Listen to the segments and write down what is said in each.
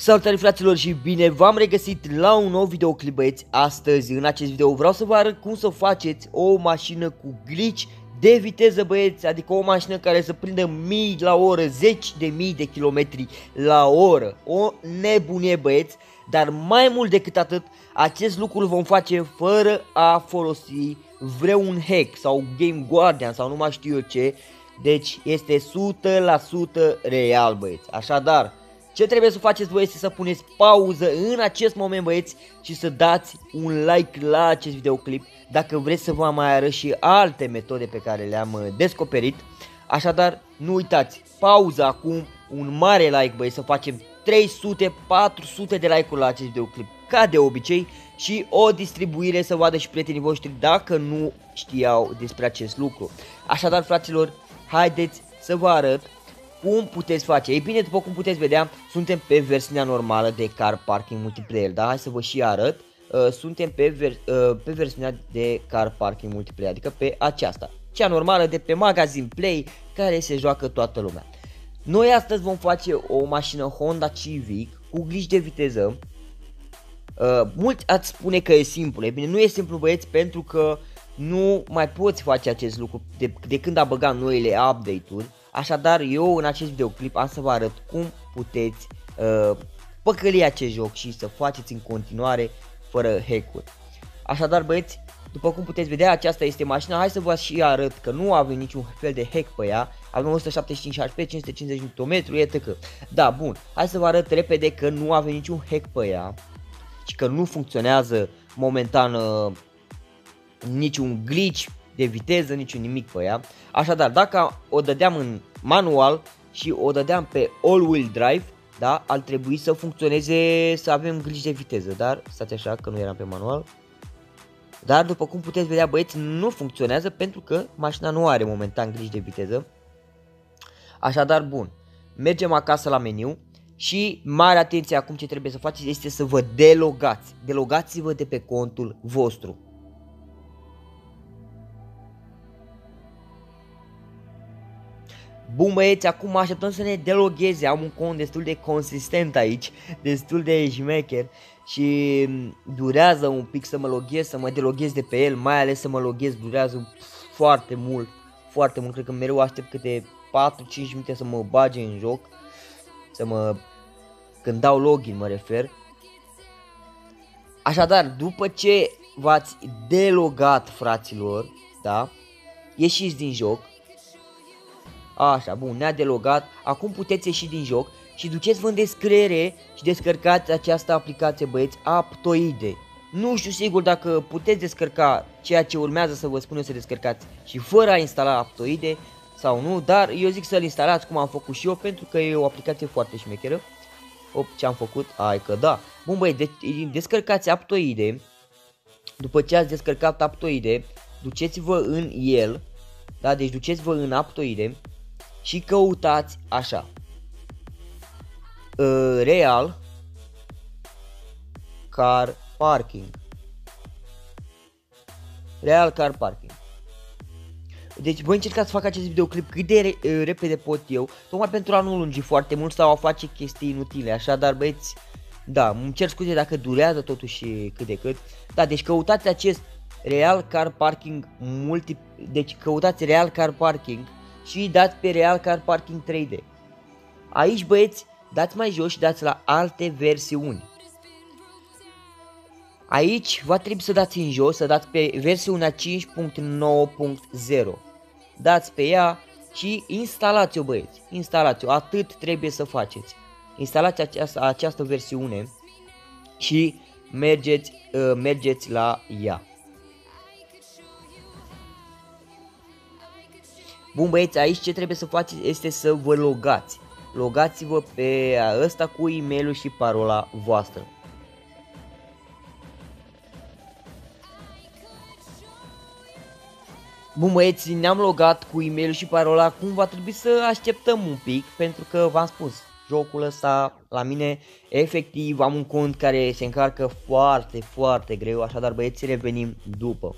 Salutare fraților și bine v-am regăsit la un nou videoclip, băieți. Astăzi în acest video vreau să vă arăt cum să faceți o mașină cu glitch de viteză, băieți. Adică o mașină care să prindă mii la oră, zeci de mii de kilometri la oră. O nebunie, băieți. Dar mai mult decât atât, acest lucru îl vom face fără a folosi vreun hack sau Game Guardian sau nu mai știu eu ce. Deci este 100% real, băieți. Așadar, ce trebuie să faceți voi este să puneți pauză în acest moment, băieți, și să dați un like la acest videoclip dacă vreți să vă mai arăt și alte metode pe care le-am descoperit. Așadar, nu uitați, pauză acum, un mare like, băieți, să facem 300-400 de like-uri la acest videoclip, ca de obicei, și o distribuire să vadă și prietenii voștri dacă nu știau despre acest lucru. Așadar, fraților, haideți să vă arăt cum puteți face. Ei bine, după cum puteți vedea, suntem pe versiunea normală de Car Parking Multiplayer, da? Hai să vă și arăt. Suntem pe versiunea de Car Parking Multiplayer, adică pe aceasta, cea normală de pe Magazine Play, care se joacă toată lumea. Noi astăzi vom face o mașină Honda Civic cu glitch de viteză. Mulți ați spune că e simplu. Ei bine, nu e simplu, băieți, pentru că nu mai poți face acest lucru de când a băgat noile update-uri. Așadar, eu în acest videoclip am să vă arăt cum puteți păcăli acest joc și să faceți în continuare fără hack-uri. Așadar, băieți, după cum puteți vedea, aceasta este mașina. Hai să vă și arăt că nu avem niciun fel de hack pe ea. Avem 175 HP, 550 Nm, etc. Da, bun. Hai să vă arăt repede că nu avem niciun hack pe ea și că nu funcționează momentan niciun glitch de viteză, niciun nimic pe ea. Așadar, dacă o dădeam în manual și o dădeam pe all-wheel drive, da, ar trebui să funcționeze, să avem glitch de viteză, dar stați așa că nu eram pe manual. Dar după cum puteți vedea, băieți, nu funcționează pentru că mașina nu are momentan glitch de viteză. Așadar, bun, mergem acasă la meniu și mare atenție, acum ce trebuie să faceți este să vă delogați. Delogați-vă de pe contul vostru. Bun, băieți, acum așteptăm să ne delogheze. Am un cont destul de consistent aici, destul de șmecher și durează un pic să mă loghez, să mă deloghez de pe el, mai ales să mă loghez durează foarte mult, foarte mult. Cred că mereu aștept câte 4-5 minute să mă bage în joc, când dau login mă refer. Așadar, după ce v-ați delogat, fraților, da, ieșiți din joc. Așa, bun, ne-a delogat. Acum puteți ieși din joc și duceți-vă în descriere și descărcați această aplicație, băieți, Aptoide. Nu știu sigur dacă puteți descărca ceea ce urmează să vă spun eu să descărcați și fără a instala Aptoide sau nu, dar eu zic să-l instalați cum am făcut și eu, pentru că e o aplicație foarte șmecheră. Op, ce am făcut? Hai că da. Bun, băieți, descărcați Aptoide. După ce ați descărcat Aptoide, duceți-vă în el, da, deci duceți-vă în Aptoide și căutați așa, Real Car Parking. Real Car Parking. Deci voi încercați să fac acest videoclip cât de repede pot eu, tocmai pentru a nu lungi foarte mult sau a face chestii inutile. Așadar, băieți, da, îmi cer scuze dacă durează totuși cât de cât. Da, deci căutați acest Real Car Parking deci căutați Real Car Parking și dați pe Real Car Parking 3D. Aici, băieți, dați mai jos și dați la alte versiuni. Aici va trebui să dați în jos, să dați pe versiunea 5.9.0. Dați pe ea și instalați-o, băieți. Instalați-o, atât trebuie să faceți. Instalați această versiune și mergeți la ea. Bun, băieți, aici ce trebuie să faceți este să vă logați. Logați-vă pe ăsta cu e-mail-ul și parola voastră. Bun, băieți, ne-am logat cu e-mail și parola. Acum va trebui să așteptăm un pic, pentru că v-am spus, jocul ăsta la mine efectiv am un cont care se încarcă foarte, foarte greu. Așadar, băieți, revenim după.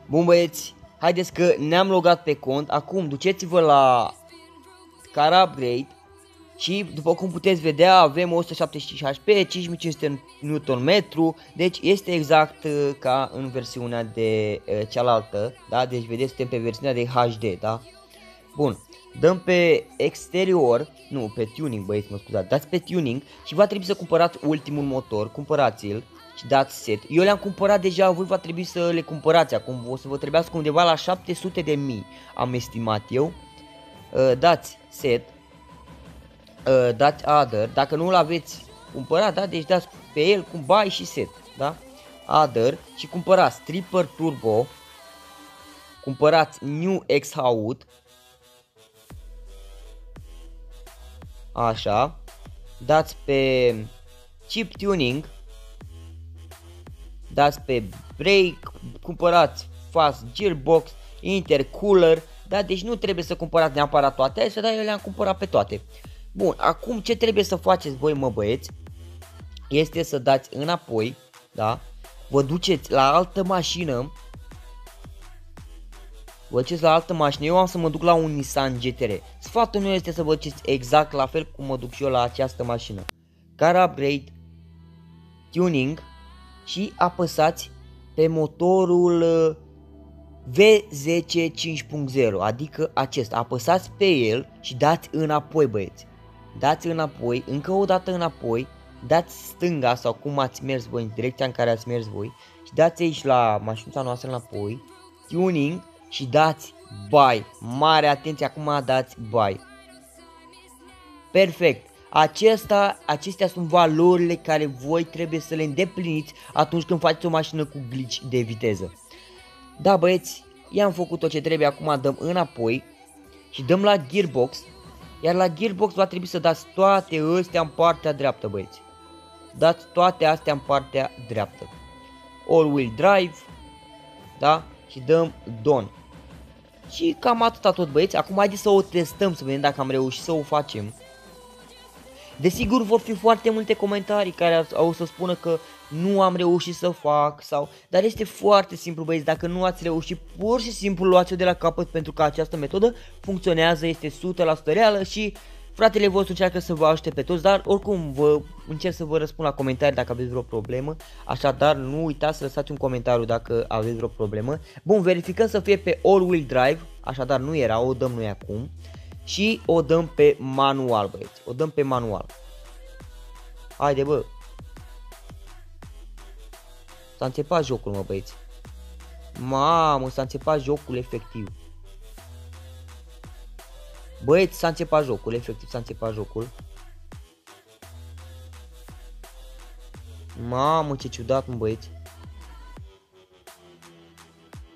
Bun băieți, haideți că ne-am logat pe cont. Acum duceți-vă la car upgrade și după cum puteți vedea avem 175 HP, 5500 Nm, deci este exact ca în versiunea de cealaltă, da? Deci vedeți, suntem pe versiunea de HD, da? Bun, dăm pe exterior, nu, pe tuning băieți, mă scuzați, dați pe tuning și va trebui să cumpărați ultimul motor, cumpărați-l și dați set. Eu le-am cumpărat deja, voi va trebui să le cumpărați acum, o să vă trebuiască undeva la 700.000, am estimat eu. Dați set, dați other, dacă nu-l aveți cumpărat, da, deci dați pe el cu buy și set, da? Other și cumpărați Tripper Turbo, cumpărați New X-Out, așa, dați pe chip tuning, dați pe brake, cumpărați fast gearbox, intercooler, da, deci nu trebuie să cumpărați neapărat toate astea, dar eu le-am cumpărat pe toate. Bun, acum ce trebuie să faceți voi, mă băieți, este să dați înapoi, da, vă duceți la altă mașină, vă duceți la altă mașină, eu am să mă duc la un Nissan GTR. Sfatul meu este să vă duceți exact la fel cum mă duc și eu la această mașină. Car upgrade, tuning și apăsați pe motorul V10 5.0, adică acesta. Apăsați pe el și dați înapoi, băieți. Dați înapoi, încă o dată înapoi, dați stânga sau cum ați mers voi, în direcția în care ați mers voi și dați aici la mașinuța noastră înapoi, tuning și dați buy. Mare atenție, acum dați buy. Perfect. Acestea sunt valorile care voi trebuie să le îndepliniți atunci când faceți o mașină cu glitch de viteză. Da, băieți, i-am făcut tot ce trebuie, acum dăm înapoi și dăm la gearbox. Iar la gearbox va trebui să dați toate astea în partea dreaptă, băieți. Dați toate astea în partea dreaptă. All-wheel drive, da? Și dăm done. Și cam atâta tot, băieți. Acum haideți să o testăm, să vedem dacă am reușit să o facem. Desigur vor fi foarte multe comentarii care au să spună că nu am reușit să fac sau... Dar este foarte simplu, băieți, dacă nu ați reușit, pur și simplu luați-o de la capăt, pentru că această metodă funcționează, este 100% reală și fratele vostru încearcă să vă ajute pe toți, dar oricum încerc să vă răspund la comentarii dacă aveți vreo problemă, așadar nu uitați să lăsați un comentariu dacă aveți vreo problemă. Bun, verificăm să fie pe all-wheel drive, așadar nu era, o dăm noi acum. Și o dăm pe manual, băieți. O dăm pe manual. Haide, bă. S-a înțepat jocul, mă, băieți. Mamă, s-a înțepat jocul, efectiv. Băieți, s-a înțepat jocul, efectiv s-a înțepat jocul. Mamă, ce ciudat, mă, băieți.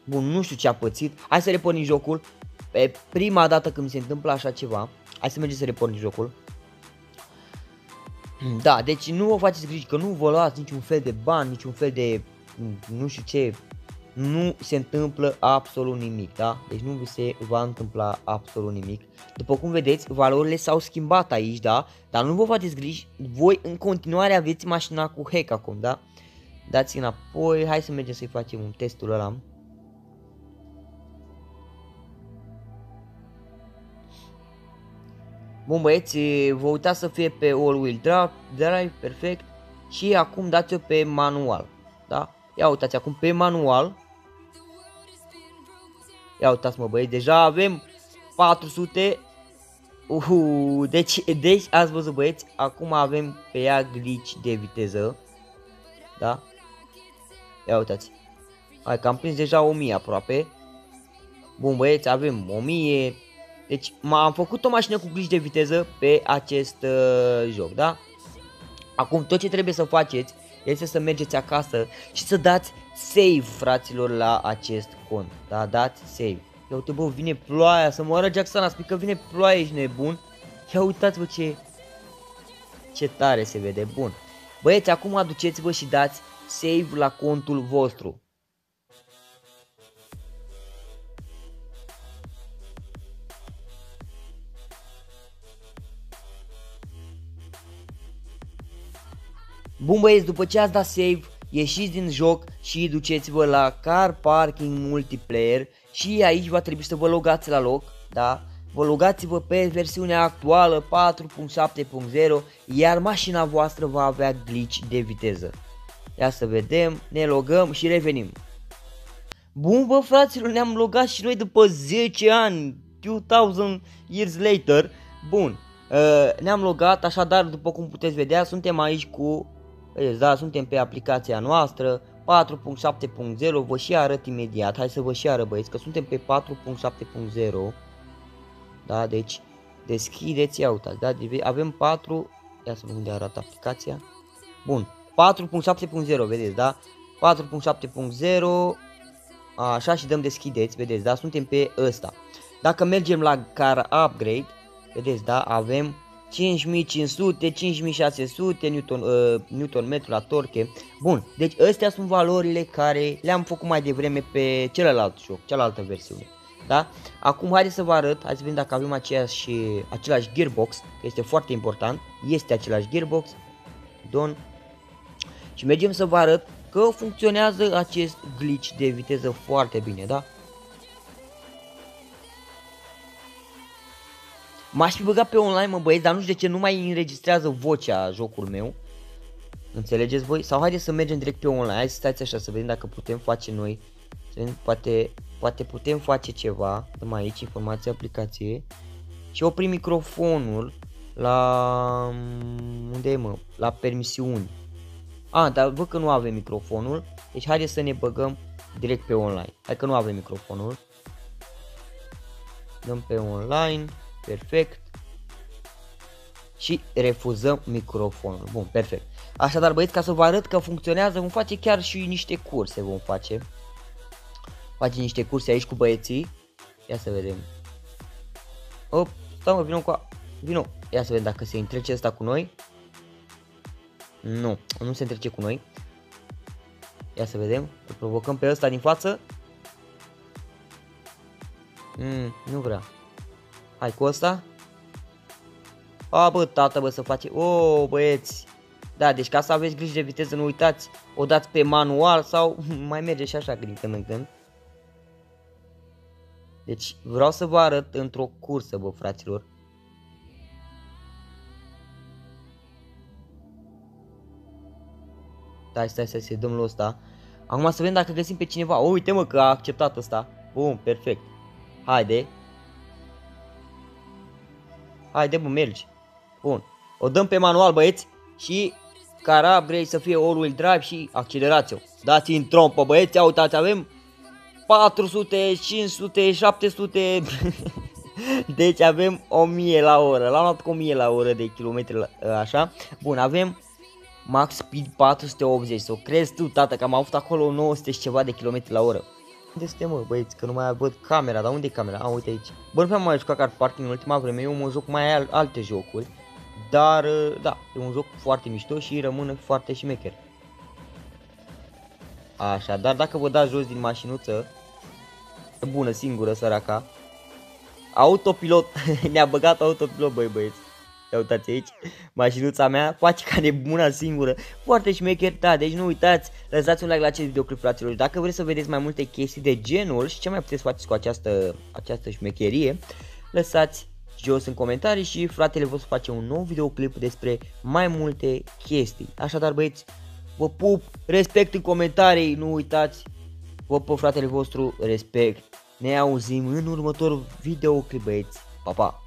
Bun, nu știu ce a pățit. Hai să repornim jocul. Pe prima dată când mi se întâmplă așa ceva. Hai să mergem să repornim jocul. Da, deci nu vă faceți griji că nu vă luați niciun fel de bani, niciun fel de nu știu ce. Nu se întâmplă absolut nimic, da? Deci nu vi se va întâmpla absolut nimic. După cum vedeți, valorile s-au schimbat aici, da? Dar nu vă faceți griji, voi în continuare aveți mașina cu hack acum, da? Dați înapoi, hai să mergem să-i facem un testul ăla. Bun, băieți, vă uitați să fie pe all-wheel drive, perfect. Și acum dați-o pe manual, da? Ia uitați acum pe manual. Ia uitați, mă, băieți, deja avem 400. Deci ați văzut, băieți, acum avem pe ea glitch de viteză. Da? Ia uitați. Hai că am prins deja 1000 aproape. Bun, băieți, avem 1000. Deci am făcut o mașină cu glitch de viteză pe acest joc, da? Acum tot ce trebuie să faceți este să mergeți acasă și să dați save, fraților, la acest cont, da? Dați save. Ia uite, bă, vine ploaia, să moară Jacksana, spui că vine ploaia, ești nebun? Ia uitați-vă ce tare se vede, bun. Băieți, acum aduceți-vă și dați save la contul vostru. Bun, băieți, după ce ați dat save, ieșiți din joc și duceți-vă la Car Parking Multiplayer și aici va trebui să vă logați la loc, da? Vă logați-vă pe versiunea actuală 4.7.0, iar mașina voastră va avea glitch de viteză. Ia să vedem, ne logăm și revenim. Bun, bă, fraților, ne-am logat și noi după 10 ani, 2000 years later. Bun, ne-am logat, așadar, după cum puteți vedea, suntem aici cu, vedeți, da, suntem pe aplicația noastră 4.7.0, vă și arăt imediat, hai să vă și arăt, băieți, că suntem pe 4.7.0. Da, deci deschideți, ia uitați, da, avem 4, ia să vedem unde arată aplicația. Bun, 4.7.0, vedeți, da, 4.7.0, așa, și dăm deschideți, vedeți, da, suntem pe ăsta. Dacă mergem la car upgrade, vedeți, da, avem 5500, 5600 Nm la torque. Bun, deci astea sunt valorile care le-am făcut mai devreme pe celălalt joc, cealaltă versiune. Da? Acum haideți să vă arăt, hai să vedem dacă avem același gearbox, că este foarte important, este același gearbox. Done. Și mergem să vă arăt că funcționează acest glitch de viteză foarte bine, da? M-aș fi băgat pe online, mă, băieți, dar nu știu de ce nu mai înregistrează vocea jocul meu. Înțelegeți voi? Sau haideți să mergem direct pe online, hai să stați așa să vedem dacă putem face noi. Să vedem, poate putem face ceva. Dăm aici informație, aplicație. Și oprim microfonul la... unde e, mă? La permisiuni. Dar văd că nu avem microfonul. Deci haideți să ne băgăm direct pe online. Hai că nu avem microfonul. Dăm pe online. Perfect. Și refuzăm microfonul. Bun, perfect. Așadar, băieți, ca să vă arăt că funcționează, vom face chiar și niște curse. Vom face niște curse aici cu băieții. Ia să vedem. Op, stau, mă, vino. Ia să vedem dacă se întrece ăsta cu noi. Nu se întrece cu noi. Ia să vedem. Îl provocăm pe ăsta din față. Nu vrea. Hai cu ăsta. Bă, tată, bă, să face. Băieți. Da, deci ca să aveți grijă de viteză, nu uitați. O dați pe manual sau mai merge și așa din când în când. Deci vreau să vă arăt într-o cursă, bă, fraților. Da, stai să dăm la ăsta. Acum să vedem dacă găsim pe cineva. Uite, mă, că a acceptat ăsta. Bun, perfect. Haide, mă, mergi. Bun. O dăm pe manual, băieți. Și car upgrade să fie all-wheel drive și accelerați-o. Dați în trompă, băieți. Ia uitați, avem 400, 500, 700. Deci avem 1000 la oră. L-am luat cu 1000 la oră de kilometri, așa. Bun, avem max speed 480. Să o crezi tu, tată, că am avut acolo 900 și ceva de kilometri la oră. Unde suntem, mă, băieți? Că nu mai văd camera. Dar unde e camera? Uite aici. Bă, nu prea mai jucat Car Parking în ultima vreme. Eu mă joc mai alte jocuri. Dar, da, e un joc foarte mișto și rămâne foarte șmecher. Așa, dar dacă vă dați jos din mașinuță, bună, singură, săraca. Autopilot, ne-a băgat autopilot, băieți. Ia uitați aici, mașinuța mea face ca nebuna singură. Foarte șmecher, da, deci nu uitați, lăsați un like la acest videoclip, fraților. Dacă vreți să vedeți mai multe chestii de genul și ce mai puteți face cu această șmecherie, lăsați jos în comentarii și fratele vostru face un nou videoclip despre mai multe chestii. Așadar, băieți, vă pup, respect în comentarii, nu uitați, vă pup, fratele vostru, respect. Ne auzim în următorul videoclip, băieți. Pa, pa!